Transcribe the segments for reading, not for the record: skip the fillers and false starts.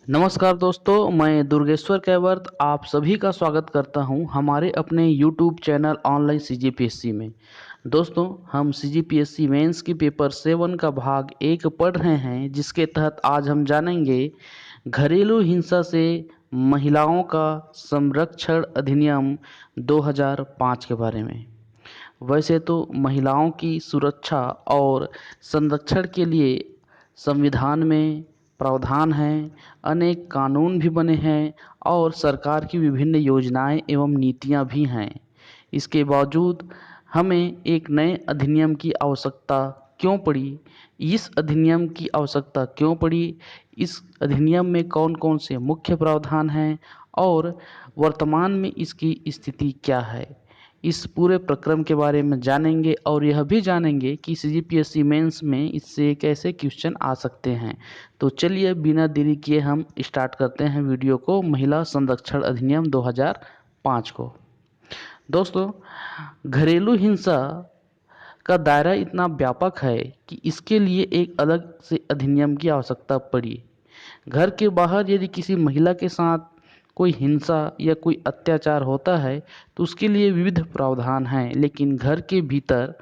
नमस्कार दोस्तों, मैं दुर्गेश्वर कैवर्त आप सभी का स्वागत करता हूं हमारे अपने YouTube चैनल ऑनलाइन CGPSC में। दोस्तों, हम CGPSC मेंस की पेपर 7 का भाग 1 पढ़ रहे हैं, जिसके तहत आज हम जानेंगे घरेलू हिंसा से महिलाओं का संरक्षण अधिनियम 2005 के बारे में। वैसे तो महिलाओं की सुरक्षा और संरक्षण के लिए संविधान में प्रावधान हैं, अनेक कानून भी बने हैं और सरकार की विभिन्न योजनाएं एवं नीतियां भी हैं। इसके बावजूद हमें एक नए अधिनियम की आवश्यकता क्यों पड़ी? इस अधिनियम की आवश्यकता क्यों पड़ी? इस अधिनियम में कौन-कौन से मुख्य प्रावधान हैं और वर्तमान में इसकी स्थिति क्या है? इस पूरे प्रक्रम के बारे में जानेंगे और यह भी जानेंगे कि CGPSC मेंस में इससे कैसे क्वेश्चन आ सकते हैं। तो चलिए बिना देरी किए हम स्टार्ट करते हैं वीडियो को, महिला संरक्षण अधिनियम 2005 को। दोस्तों, घरेलू हिंसा का दायरा इतना व्यापक है कि इसके लिए एक अलग से अधिनियम की आवश्यकता पड़ी। घर के बाहर यदि किसी महिला के साथ कोई हिंसा या कोई अत्याचार होता है तो उसके लिए विविध प्रावधान हैं, लेकिन घर के भीतर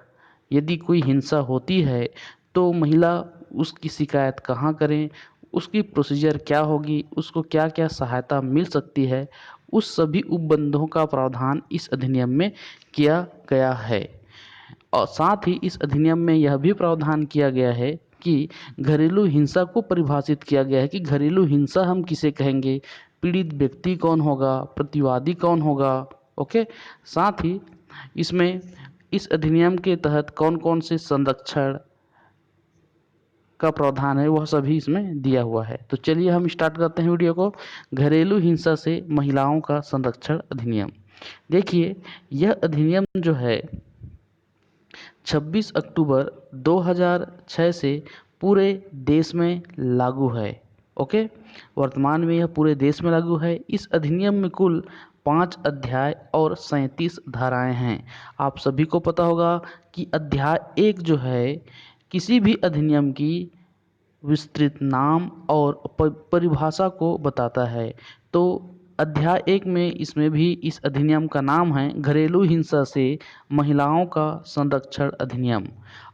यदि कोई हिंसा होती है तो महिला उसकी शिकायत कहाँ करें, उसकी प्रोसीजर क्या होगी, उसको क्या क्या सहायता मिल सकती है, उस सभी उपबंधों का प्रावधान इस अधिनियम में किया गया है। और साथ ही इस अधिनियम में यह भी प्रावधान किया गया है कि घरेलू हिंसा को परिभाषित किया गया है कि घरेलू हिंसा हम किसे कहेंगे, पीड़ित व्यक्ति कौन होगा, प्रतिवादी कौन होगा। ओके, साथ ही इसमें इस अधिनियम के तहत कौन कौन से संरक्षण का प्रावधान है वह सभी इसमें दिया हुआ है। तो चलिए हम स्टार्ट करते हैं वीडियो को। घरेलू हिंसा से महिलाओं का संरक्षण अधिनियम। देखिए, यह अधिनियम जो है 26 अक्टूबर 2006 से पूरे देश में लागू है। ओके, वर्तमान में यह पूरे देश में लागू है। इस अधिनियम में कुल 5 अध्याय और 37 धाराएं हैं। आप सभी को पता होगा कि अध्याय 1 जो है किसी भी अधिनियम की विस्तृत नाम और परिभाषा को बताता है। तो अध्याय 1 में इसमें भी इस अधिनियम का नाम है घरेलू हिंसा से महिलाओं का संरक्षण अधिनियम।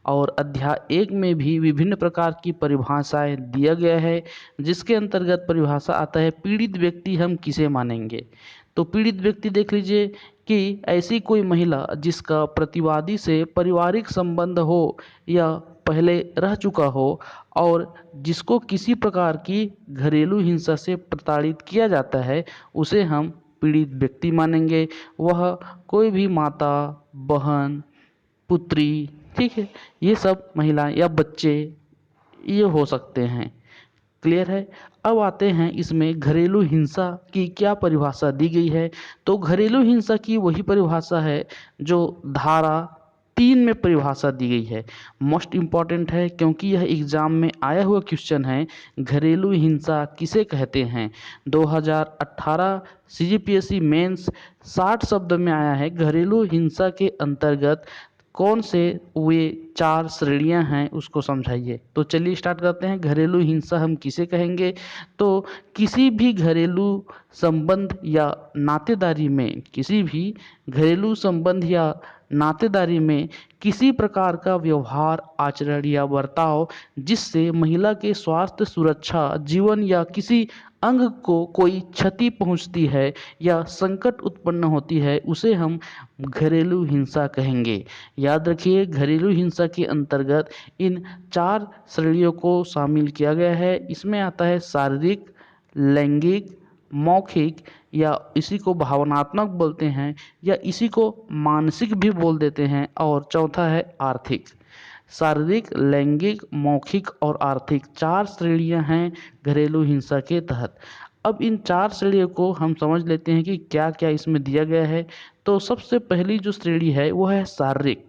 और अध्याय 1 में भी विभिन्न प्रकार की परिभाषाएं दिया गया है, जिसके अंतर्गत परिभाषा आता है पीड़ित व्यक्ति हम किसे मानेंगे। तो पीड़ित व्यक्ति देख लीजिए कि ऐसी कोई महिला जिसका प्रतिवादी से पारिवारिक संबंध हो या पहले रह चुका हो और जिसको किसी प्रकार की घरेलू हिंसा से प्रताड़ित किया जाता है, उसे हम पीड़ित व्यक्ति मानेंगे। वह कोई भी माता, बहन, पुत्री, ठीक है, ये सब महिलाएं या बच्चे ये हो सकते हैं। क्लियर है? अब आते हैं इसमें घरेलू हिंसा की क्या परिभाषा दी गई है। तो घरेलू हिंसा की वही परिभाषा है जो धारा 3 में परिभाषा दी गई है। मोस्ट इम्पॉर्टेंट है क्योंकि यह एग्जाम में आया हुआ क्वेश्चन है। घरेलू हिंसा किसे कहते हैं? 2018 CGPSC मेंस 60 शब्द में आया है। घरेलू हिंसा के अंतर्गत कौन से वे 4 श्रेणियां हैं उसको समझाइए। तो चलिए स्टार्ट करते हैं। घरेलू हिंसा हम किसे कहेंगे? तो किसी भी घरेलू संबंध या नातेदारी में, किसी भी घरेलू संबंध या नातेदारी में किसी प्रकार का व्यवहार, आचरण या बर्ताव जिससे महिला के स्वास्थ्य, सुरक्षा, जीवन या किसी अंग को कोई क्षति पहुंचती है या संकट उत्पन्न होती है, उसे हम घरेलू हिंसा कहेंगे। याद रखिए, घरेलू हिंसा के अंतर्गत इन 4 श्रेणियों को शामिल किया गया है। इसमें आता है शारीरिक, लैंगिक, मौखिक या इसी को भावनात्मक बोलते हैं या इसी को मानसिक भी बोल देते हैं, और चौथा है आर्थिक। शारीरिक, लैंगिक, मौखिक और आर्थिक 4 श्रेणियां हैं घरेलू हिंसा के तहत। अब इन 4 श्रेणियों को हम समझ लेते हैं कि क्या क्या इसमें दिया गया है। तो सबसे पहली जो श्रेणी है वो है शारीरिक।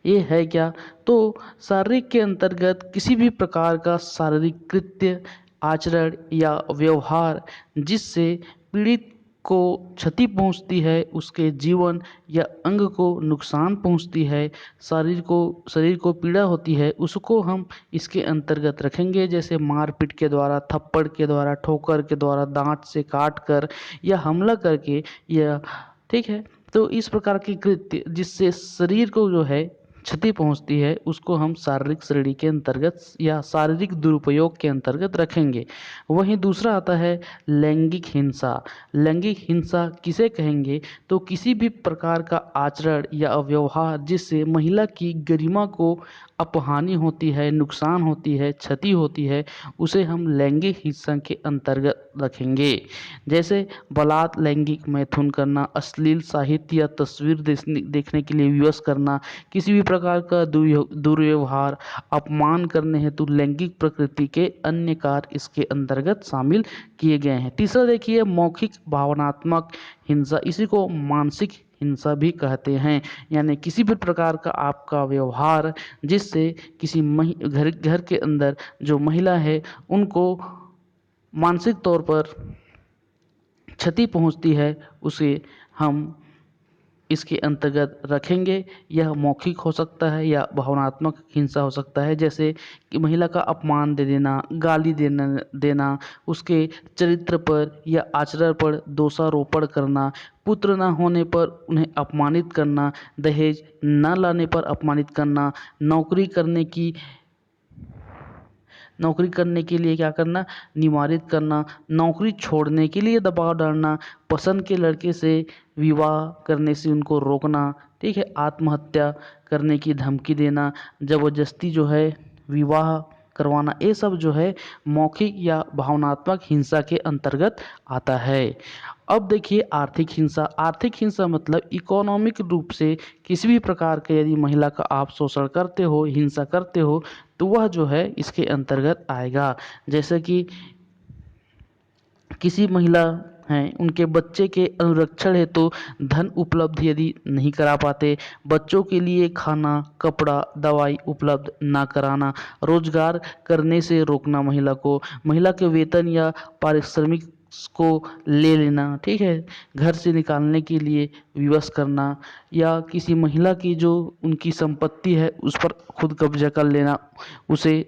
ये है क्या? तो शारीरिक के अंतर्गत किसी भी प्रकार का शारीरिक कृत्य, आचरण या व्यवहार जिससे पीड़ित को क्षति पहुंचती है, उसके जीवन या अंग को नुकसान पहुंचती है, शरीर को पीड़ा होती है, उसको हम इसके अंतर्गत रखेंगे। जैसे मारपीट के द्वारा, थप्पड़ के द्वारा, ठोकर के द्वारा, दांत से काट कर या हमला करके, या ठीक है। तो इस प्रकार के कृत्य जिससे शरीर को जो है क्षति पहुंचती है, उसको हम शारीरिक श्रेणी के अंतर्गत या शारीरिक दुरुपयोग के अंतर्गत रखेंगे। वहीं दूसरा आता है लैंगिक हिंसा। लैंगिक हिंसा किसे कहेंगे? तो किसी भी प्रकार का आचरण या व्यवहार जिससे महिला की गरिमा को अपहानि होती है, नुकसान होती है, क्षति होती है, उसे हम लैंगिक हिंसा के अंतर्गत रखेंगे। जैसे बलात्, लैंगिक मैथुन करना, अश्लील साहित्य या तस्वीर देखने के लिए विवश करना, किसी भी प्रकार का दुर्व्यवहार, अपमान करने हेतु लैंगिक प्रकृति के अन्य कार्य इसके अंतर्गत शामिल किए गए हैं। तीसरा देखिए मौखिक भावनात्मक हिंसा, इसी को मानसिक हिंसा भी कहते हैं। यानी किसी भी प्रकार का आपका व्यवहार जिससे किसी घर के अंदर जो महिला है उनको मानसिक तौर पर क्षति पहुंचती है, उसे हम इसके अंतर्गत रखेंगे। यह मौखिक हो सकता है या भावनात्मक हिंसा हो सकता है। जैसे कि महिला का अपमान दे देना, गाली देना, उसके चरित्र पर या आचरण पर दोषारोपण करना, पुत्र न होने पर उन्हें अपमानित करना, दहेज न लाने पर अपमानित करना, नौकरी करने के लिए क्या करना, निवारित करना, नौकरी छोड़ने के लिए दबाव डालना, पसंद के लड़के से विवाह करने से उनको रोकना, ठीक है, आत्महत्या करने की धमकी देना, ज़बरदस्ती जो है विवाह करवाना, ये सब जो है मौखिक या भावनात्मक हिंसा के अंतर्गत आता है। अब देखिए आर्थिक हिंसा। आर्थिक हिंसा मतलब इकोनॉमिक रूप से किसी भी प्रकार के यदि महिला का आप शोषण करते हो, हिंसा करते हो, तो वह जो है इसके अंतर्गत आएगा। जैसे कि किसी महिला हैं, उनके बच्चे के अनुरक्षण हेतु धन उपलब्ध यदि नहीं करा पाते, बच्चों के लिए खाना, कपड़ा, दवाई उपलब्ध ना कराना, रोजगार करने से रोकना महिला को, महिला के वेतन या पारिश्रमिक को ले लेना, ठीक है, घर से निकालने के लिए विवश करना, या किसी महिला की जो उनकी संपत्ति है उस पर खुद कब्जा कर लेना, उसे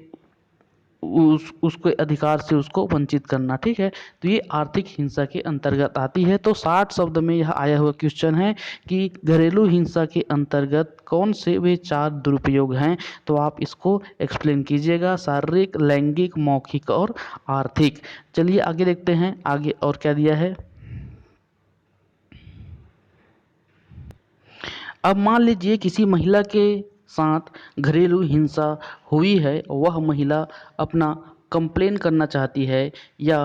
उसके अधिकार से उसको वंचित करना, ठीक है। तो ये आर्थिक हिंसा के अंतर्गत आती है। तो 60 शब्द में यह आया हुआ क्वेश्चन है कि घरेलू हिंसा के अंतर्गत कौन से वे 4 दुरुपयोग हैं, तो आप इसको एक्सप्लेन कीजिएगा। शारीरिक, लैंगिक, मौखिक और आर्थिक। चलिए आगे देखते हैं, आगे और क्या दिया है। अब मान लीजिए किसी महिला के साथ घरेलू हिंसा हुई है, वह महिला अपना कंप्लेन करना चाहती है या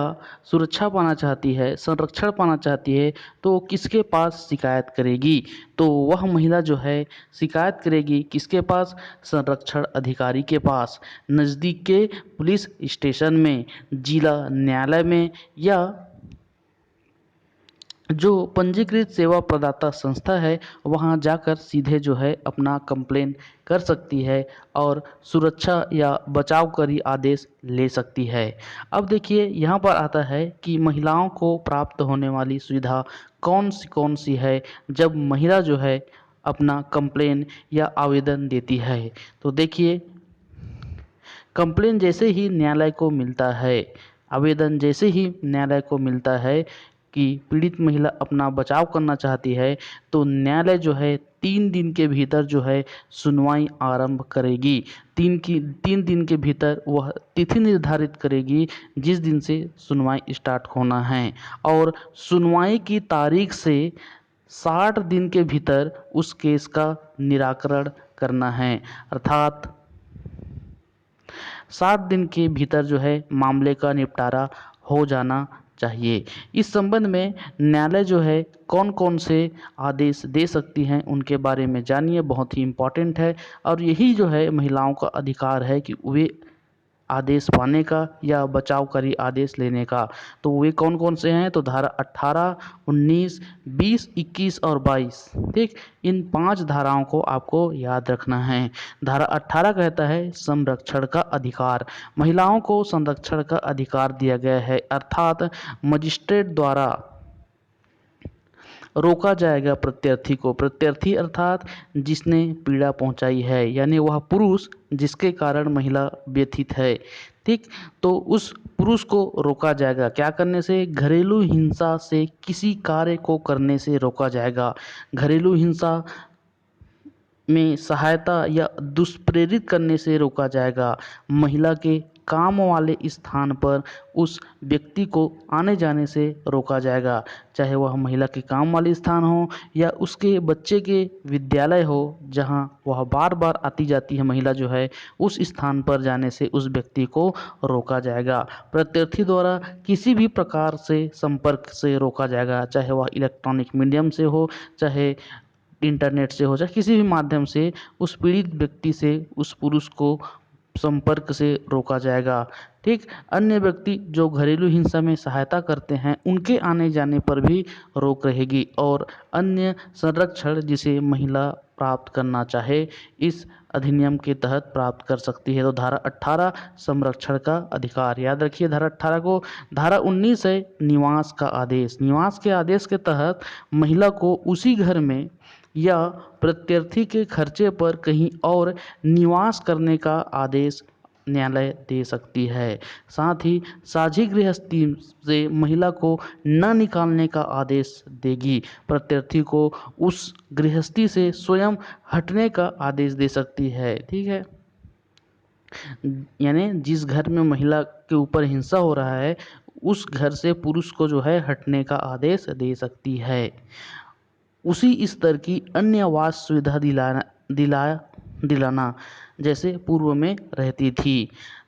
सुरक्षा पाना चाहती है, संरक्षण पाना चाहती है, तो किसके पास शिकायत करेगी? तो वह महिला जो है शिकायत करेगी किसके पास? संरक्षण अधिकारी के पास, नज़दीक के पुलिस स्टेशन में, जिला न्यायालय में, या जो पंजीकृत सेवा प्रदाता संस्था है वहां जाकर सीधे जो है अपना कंप्लेन कर सकती है और सुरक्षा या बचाव करी आदेश ले सकती है। अब देखिए यहाँ पर आता है कि महिलाओं को प्राप्त होने वाली सुविधा कौन सी है जब महिला जो है अपना कंप्लेन या आवेदन देती है। तो देखिए कंप्लेन जैसे ही न्यायालय को मिलता है, आवेदन जैसे ही न्यायालय को मिलता है कि पीड़ित महिला अपना बचाव करना चाहती है, तो न्यायालय जो है 3 दिन के भीतर जो है सुनवाई आरंभ करेगी। 3 दिन के भीतर वह तिथि निर्धारित करेगी जिस दिन से सुनवाई स्टार्ट होना है, और सुनवाई की तारीख से 60 दिन के भीतर उस केस का निराकरण करना है। अर्थात 7 दिन के भीतर जो है मामले का निपटारा हो जाना चाहिए। इस संबंध में न्यायालय जो है कौन कौन से आदेश दे सकती हैं उनके बारे में जानिए, बहुत ही इम्पॉर्टेंट है। और यही जो है महिलाओं का अधिकार है कि वे आदेश पाने का या बचावकारी आदेश लेने का। तो वे कौन कौन से हैं? तो धारा 18, 19, 20, 21 और 22, ठीक, इन 5 धाराओं को आपको याद रखना है। धारा 18 कहता है संरक्षण का अधिकार। महिलाओं को संरक्षण का अधिकार दिया गया है, अर्थात मजिस्ट्रेट द्वारा रोका जाएगा प्रत्यर्थी को। प्रत्यर्थी अर्थात जिसने पीड़ा पहुंचाई है, यानी वह पुरुष जिसके कारण महिला व्यथित है। ठीक, तो उस पुरुष को रोका जाएगा क्या करने से? घरेलू हिंसा से किसी कार्य को करने से रोका जाएगा। घरेलू हिंसा में सहायता या दुष्प्रेरित करने से रोका जाएगा। महिला के काम वाले स्थान पर उस व्यक्ति को आने जाने से रोका जाएगा, चाहे वह महिला के काम वाले स्थान हो या उसके बच्चे के विद्यालय हो, जहां वह बार बार आती जाती है महिला जो है, उस स्थान पर जाने से उस व्यक्ति को रोका जाएगा। प्रत्यर्थी द्वारा किसी भी प्रकार से संपर्क से रोका जाएगा, चाहे वह इलेक्ट्रॉनिक मीडियम से हो, चाहे इंटरनेट से हो, चाहे किसी भी माध्यम से उस पीड़ित व्यक्ति से उस पुरुष को संपर्क से रोका जाएगा। ठीक, अन्य व्यक्ति जो घरेलू हिंसा में सहायता करते हैं उनके आने जाने पर भी रोक रहेगी। और अन्य संरक्षण जिसे महिला प्राप्त करना चाहे इस अधिनियम के तहत प्राप्त कर सकती है। तो धारा 18 संरक्षण का अधिकार, याद रखिए धारा 18 को। धारा 19 है निवास का आदेश। निवास के आदेश के तहत महिला को उसी घर में या प्रत्यर्थी के खर्चे पर कहीं और निवास करने का आदेश न्यायालय दे सकती है। साथ ही साझी गृहस्थी से महिला को न निकालने का आदेश देगी। प्रत्यर्थी को उस गृहस्थी से स्वयं हटने का आदेश दे सकती है। ठीक है, यानी जिस घर में महिला के ऊपर हिंसा हो रहा है उस घर से पुरुष को जो है हटने का आदेश दे सकती है। उसी स्तर की अन्य आवास सुविधा दिलाना जैसे पूर्व में रहती थी।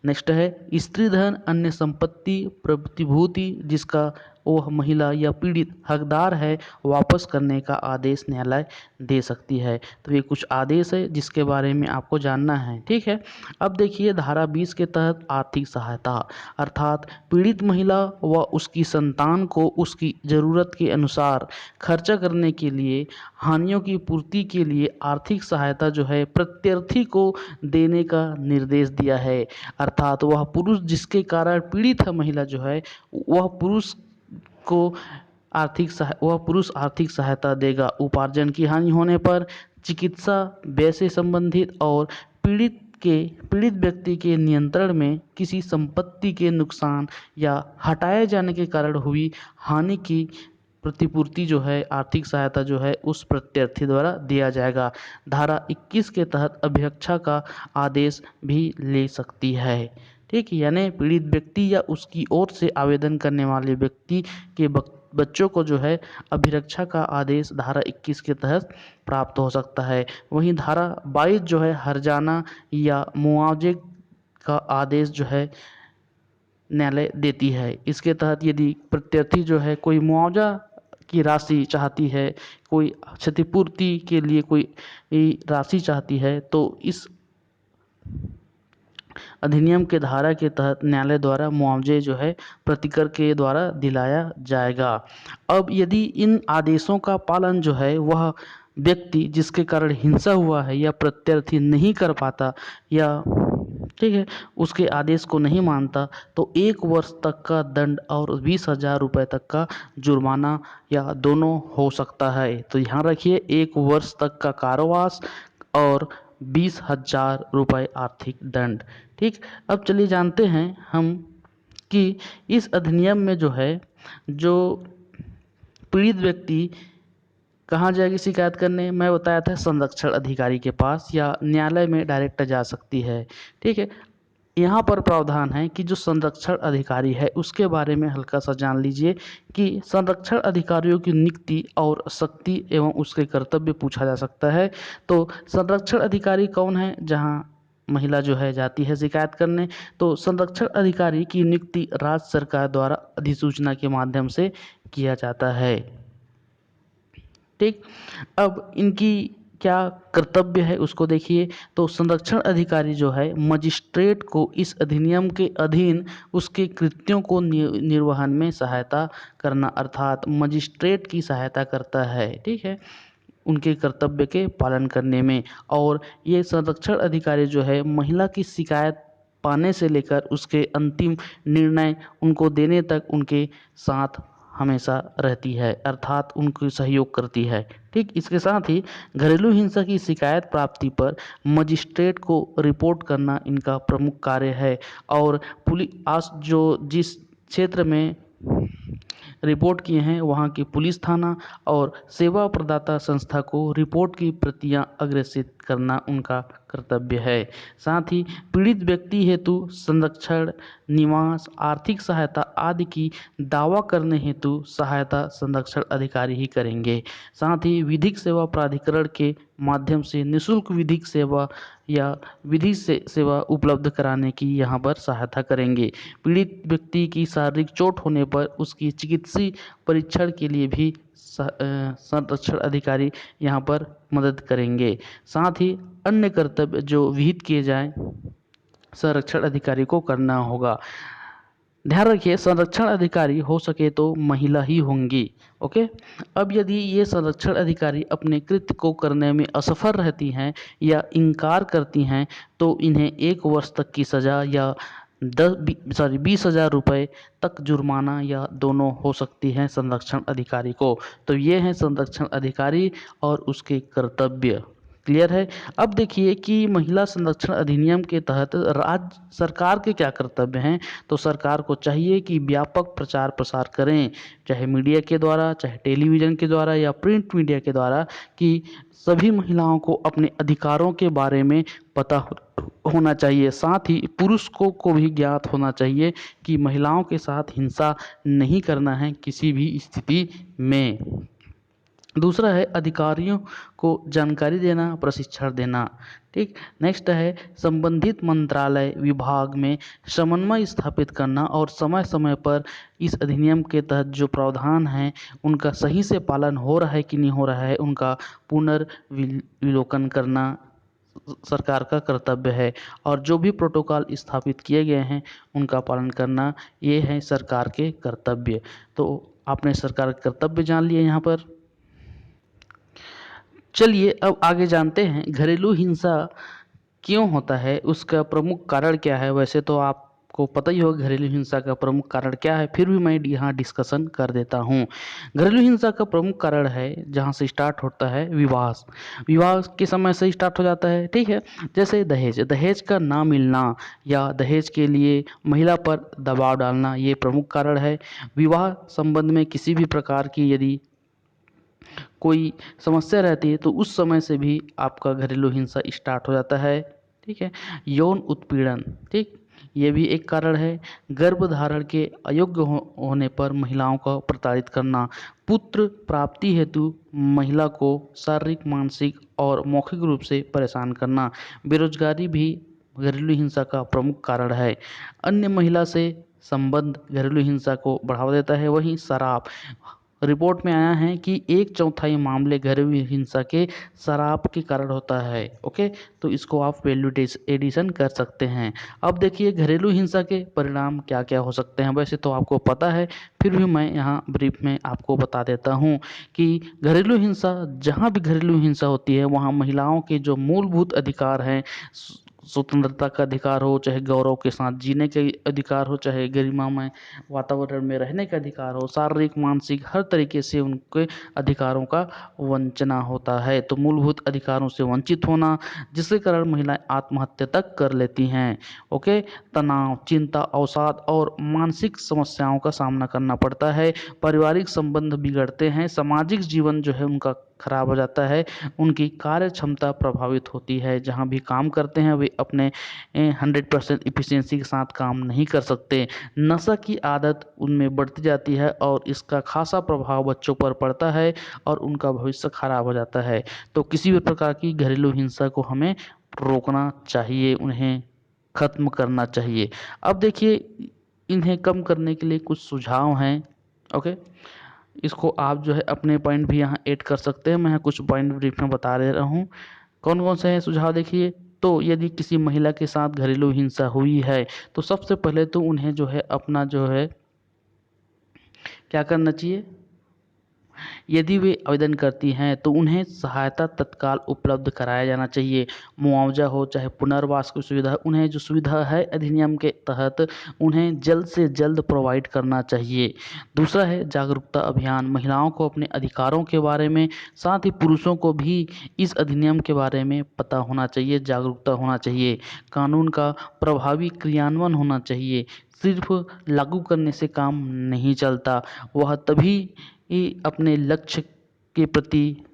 नेक्स्ट है स्त्री धन अन्य संपत्ति प्रतिभूति जिसका वह महिला या पीड़ित हकदार है वापस करने का आदेश न्यायालय दे सकती है। तो ये कुछ आदेश है जिसके बारे में आपको जानना है। ठीक है, अब देखिए धारा 20 के तहत आर्थिक सहायता, अर्थात पीड़ित महिला व उसकी संतान को उसकी ज़रूरत के अनुसार खर्चा करने के लिए हानियों की पूर्ति के लिए आर्थिक सहायता जो है प्रत्यर्थी को देने का निर्देश दिया है। अर्थात वह पुरुष जिसके कारण पीड़ित है महिला जो है वह पुरुष आर्थिक सहायता देगा। उपार्जन की हानि होने पर चिकित्सा व्यय से संबंधित और पीड़ित व्यक्ति के नियंत्रण में किसी संपत्ति के नुकसान या हटाए जाने के कारण हुई हानि की प्रतिपूर्ति जो है आर्थिक सहायता जो है उस प्रत्यर्थी द्वारा दिया जाएगा। धारा 21 के तहत अभिरक्षा का आदेश भी ले सकती है। ठीक, यानी पीड़ित व्यक्ति या उसकी ओर से आवेदन करने वाले व्यक्ति के बच्चों को जो है अभिरक्षा का आदेश धारा 21 के तहत प्राप्त हो सकता है। वहीं धारा 22 जो है हर्जाना या मुआवजे का आदेश जो है न्यायालय देती है। इसके तहत यदि प्रत्यर्थी जो है कोई मुआवजा की राशि चाहती है, कोई क्षतिपूर्ति के लिए कोई राशि चाहती है, तो इस अधिनियम के धारा के तहत न्यायालय द्वारा मुआवजे जो है प्रतिकर के द्वारा दिलाया जाएगा। अब यदि इन आदेशों का पालन जो है वह व्यक्ति जिसके कारण हिंसा हुआ है या प्रत्यर्थी नहीं कर पाता या ठीक है उसके आदेश को नहीं मानता, तो 1 वर्ष तक का दंड और 20,000 रुपये तक का जुर्माना या दोनों हो सकता है। तो ध्यान रखिए 1 वर्ष तक का कारावास और 20,000 रुपये आर्थिक दंड। ठीक, अब चलिए जानते हैं हम कि इस अधिनियम में जो है जो पीड़ित व्यक्ति कहाँ जाएगी शिकायत करने। मैं बताया था संरक्षण अधिकारी के पास या न्यायालय में डायरेक्ट जा सकती है। ठीक है, यहाँ पर प्रावधान है कि जो संरक्षण अधिकारी है उसके बारे में हल्का सा जान लीजिए कि संरक्षण अधिकारियों की नियुक्ति और शक्ति एवं उसके कर्तव्य पूछा जा सकता है। तो संरक्षण अधिकारी कौन है? जहाँ महिला जो है जाती है शिकायत करने, तो संरक्षण अधिकारी की नियुक्ति राज्य सरकार द्वारा अधिसूचना के माध्यम से किया जाता है। ठीक, अब इनकी क्या कर्तव्य है उसको देखिए। तो संरक्षण अधिकारी जो है मजिस्ट्रेट को इस अधिनियम के अधीन उसके कृत्यों को निर्वहन में सहायता करना, अर्थात मजिस्ट्रेट की सहायता करता है। ठीक है, उनके कर्तव्य के पालन करने में। और ये संरक्षण अधिकारी जो है महिला की शिकायत पाने से लेकर उसके अंतिम निर्णय उनको देने तक उनके साथ हमेशा रहती है, अर्थात उनको सहयोग करती है। ठीक, इसके साथ ही घरेलू हिंसा की शिकायत प्राप्ति पर मजिस्ट्रेट को रिपोर्ट करना इनका प्रमुख कार्य है। और पुलिस जो जिस क्षेत्र में रिपोर्ट किए हैं वहाँ की पुलिस थाना और सेवा प्रदाता संस्था को रिपोर्ट की प्रतियां अग्रेसित करना उनका कर्तव्य है। साथ ही पीड़ित व्यक्ति हेतु संरक्षण, निवास, आर्थिक सहायता आदि की दावा करने हेतु सहायता संरक्षण अधिकारी ही करेंगे। साथ ही विधिक सेवा प्राधिकरण के माध्यम से निःशुल्क विधिक सेवा या विधि से सेवा उपलब्ध कराने की यहाँ पर सहायता करेंगे। पीड़ित व्यक्ति की शारीरिक चोट होने पर उसकी चिकित्सीय परीक्षण के लिए भी संरक्षण अधिकारी यहाँ पर मदद करेंगे। साथ ही अन्य कर्तव्य जो विहित किए जाएं संरक्षण अधिकारी को करना होगा। ध्यान रखिए, संरक्षण अधिकारी हो सके तो महिला ही होंगी। ओके, अब यदि ये संरक्षण अधिकारी अपने कृत्य को करने में असफल रहती हैं या इनकार करती हैं तो इन्हें 1 वर्ष तक की सज़ा या 20,000 रुपये तक जुर्माना या दोनों हो सकती हैं संरक्षण अधिकारी को। तो ये हैं संरक्षण अधिकारी और उसके कर्तव्य। क्लियर है। अब देखिए कि महिला संरक्षण अधिनियम के तहत राज्य सरकार के क्या कर्तव्य हैं। तो सरकार को चाहिए कि व्यापक प्रचार प्रसार करें, चाहे मीडिया के द्वारा, चाहे टेलीविज़न के द्वारा या प्रिंट मीडिया के द्वारा, कि सभी महिलाओं को अपने अधिकारों के बारे में पता होना चाहिए। साथ ही पुरुष को भी ज्ञात होना चाहिए कि महिलाओं के साथ हिंसा नहीं करना है किसी भी स्थिति में। दूसरा है अधिकारियों को जानकारी देना, प्रशिक्षण देना। ठीक, नेक्स्ट है संबंधित मंत्रालय विभाग में समन्वय स्थापित करना और समय समय पर इस अधिनियम के तहत जो प्रावधान हैं उनका सही से पालन हो रहा है कि नहीं हो रहा है उनका पुनर्विलोकन करना सरकार का कर्तव्य है। और जो भी प्रोटोकॉल स्थापित किए गए हैं उनका पालन करना, ये है सरकार के कर्तव्य। तो आपने सरकार के कर्तव्य जान लिए यहाँ पर। चलिए अब आगे जानते हैं घरेलू हिंसा क्यों होता है, उसका प्रमुख कारण क्या है। वैसे तो आपको पता ही होगा घरेलू हिंसा का प्रमुख कारण क्या है, फिर भी मैं यहाँ डिस्कशन कर देता हूँ। घरेलू हिंसा का प्रमुख कारण है जहाँ से स्टार्ट होता है विवाह। विवाह के समय से स्टार्ट हो जाता है। ठीक है, जैसे दहेज का ना मिलना या दहेज के लिए महिला पर दबाव डालना, ये प्रमुख कारण है। विवाह संबंध में किसी भी प्रकार की यदि कोई समस्या रहती है तो उस समय से भी आपका घरेलू हिंसा स्टार्ट हो जाता है। ठीक है, यौन उत्पीड़न, ठीक, ये भी एक कारण है। गर्भधारण के अयोग्य होने पर महिलाओं को प्रताड़ित करना, पुत्र प्राप्ति हेतु महिला को शारीरिक, मानसिक और मौखिक रूप से परेशान करना, बेरोजगारी भी घरेलू हिंसा का प्रमुख कारण है। अन्य महिला से संबंध घरेलू हिंसा को बढ़ावा देता है। वहीं शराब, रिपोर्ट में आया है कि 1/4 मामले घरेलू हिंसा के शराब के कारण होता है। ओके, तो इसको आप वैल्यू एडिशन कर सकते हैं। अब देखिए घरेलू हिंसा के परिणाम क्या क्या हो सकते हैं। वैसे तो आपको पता है, फिर भी मैं यहाँ ब्रीफ में आपको बता देता हूँ कि घरेलू हिंसा, जहाँ भी घरेलू हिंसा होती है वहाँ महिलाओं के जो मूलभूत अधिकार हैं, स्वतंत्रता का अधिकार हो, चाहे गौरव के साथ जीने के अधिकार हो, चाहे गरिमामय वातावरण में रहने का अधिकार हो, शारीरिक, मानसिक हर तरीके से उनके अधिकारों का वंचना होता है। तो मूलभूत अधिकारों से वंचित होना, जिसके कारण महिलाएं आत्महत्या तक कर लेती हैं। ओके, तनाव, चिंता, अवसाद और मानसिक समस्याओं का सामना करना पड़ता है। पारिवारिक संबंध बिगड़ते हैं, सामाजिक जीवन जो है उनका खराब हो जाता है, उनकी कार्य क्षमता प्रभावित होती है। जहाँ भी काम करते हैं वे अपने 100% इफिशिएंसी के साथ काम नहीं कर सकते। नशा की आदत उनमें बढ़ती जाती है और इसका खासा प्रभाव बच्चों पर पड़ता है और उनका भविष्य खराब हो जाता है। तो किसी भी प्रकार की घरेलू हिंसा को हमें रोकना चाहिए, उन्हें खत्म करना चाहिए। अब देखिए इन्हें कम करने के लिए कुछ सुझाव हैं। ओके, इसको आप जो है अपने पॉइंट भी यहाँ ऐड कर सकते हैं। मैं यहाँ कुछ पॉइंट ब्रीफ में बता दे रहा हूँ। कौन कौन से हैं सुझाव, देखिए। तो यदि किसी महिला के साथ घरेलू हिंसा हुई है तो सबसे पहले तो उन्हें जो है अपना जो है क्या करना चाहिए, यदि वे आवेदन करती हैं तो उन्हें सहायता तत्काल उपलब्ध कराया जाना चाहिए। मुआवजा हो चाहे पुनर्वास की सुविधा, उन्हें जो सुविधा है अधिनियम के तहत उन्हें जल्द से जल्द प्रोवाइड करना चाहिए। दूसरा है जागरूकता अभियान, महिलाओं को अपने अधिकारों के बारे में, साथ ही पुरुषों को भी इस अधिनियम के बारे में पता होना चाहिए, जागरूकता होना चाहिए। कानून का प्रभावी क्रियान्वयन होना चाहिए। सिर्फ लागू करने से काम नहीं चलता, वह तभी अपने लक्ष्य के प्रति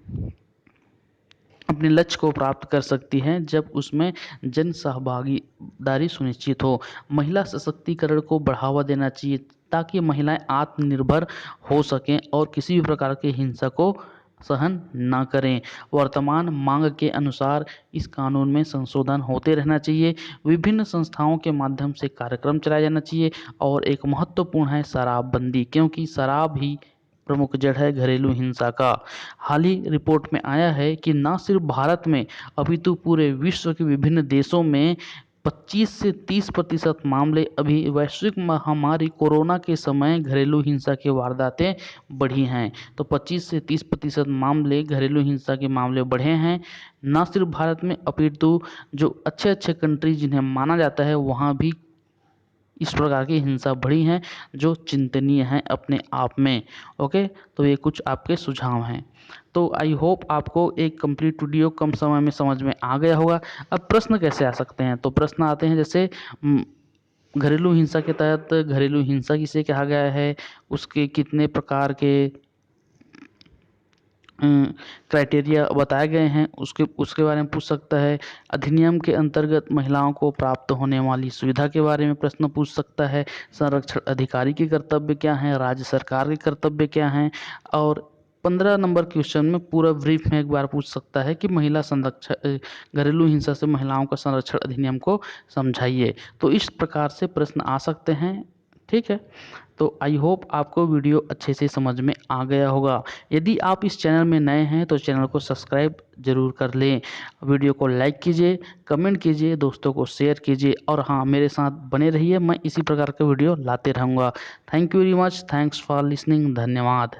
अपने लक्ष्य को प्राप्त कर सकती हैं जब उसमें जन सहभागीदारी सुनिश्चित हो। महिला सशक्तिकरण को बढ़ावा देना चाहिए ताकि महिलाएं आत्मनिर्भर हो सकें और किसी भी प्रकार की हिंसा को सहन ना करें। वर्तमान मांग के अनुसार इस कानून में संशोधन होते रहना चाहिए। विभिन्न संस्थाओं के माध्यम से कार्यक्रम चलाया जाना चाहिए और एक महत्वपूर्ण है शराबबंदी, क्योंकि शराब ही प्रमुख जड़ है घरेलू हिंसा का। हाल ही रिपोर्ट में आया है कि न सिर्फ भारत में अपितु पूरे विश्व के विभिन्न देशों में 25 से 30% मामले अभी वैश्विक महामारी कोरोना के समय घरेलू हिंसा की वारदातें बढ़ी हैं। तो 25 से 30% मामले घरेलू हिंसा के मामले बढ़े हैं, न सिर्फ भारत में अपितु जो अच्छे अच्छे कंट्री जिन्हें माना जाता है वहाँ भी इस प्रकार की हिंसा बढ़ी हैं, जो चिंतनीय है अपने आप में। ओके, तो ये कुछ आपके सुझाव हैं। तो आई होप आपको एक कंप्लीट वीडियो कम समय में समझ में आ गया होगा। अब प्रश्न कैसे आ सकते हैं, तो प्रश्न आते हैं जैसे घरेलू हिंसा के तहत घरेलू हिंसा किसे कहा गया है, उसके कितने प्रकार के क्राइटेरिया बताए गए हैं, उसके बारे में पूछ सकता है। अधिनियम के अंतर्गत महिलाओं को प्राप्त होने वाली सुविधा के बारे में प्रश्न पूछ सकता है। संरक्षण अधिकारी के कर्तव्य क्या हैं, राज्य सरकार के कर्तव्य क्या हैं, और 15 नंबर क्वेश्चन में पूरा ब्रीफ में एक बार पूछ सकता है कि महिला संरक्षण घरेलू हिंसा से महिलाओं का संरक्षण अधिनियम को समझाइए। तो इस प्रकार से प्रश्न आ सकते हैं। ठीक है, तो आई होप आपको वीडियो अच्छे से समझ में आ गया होगा। यदि आप इस चैनल में नए हैं तो चैनल को सब्सक्राइब जरूर कर लें, वीडियो को लाइक कीजिए, कमेंट कीजिए, दोस्तों को शेयर कीजिए और हाँ, मेरे साथ बने रहिए, मैं इसी प्रकार के वीडियो लाते रहूँगा। Thank you very much, thanks for listening, धन्यवाद।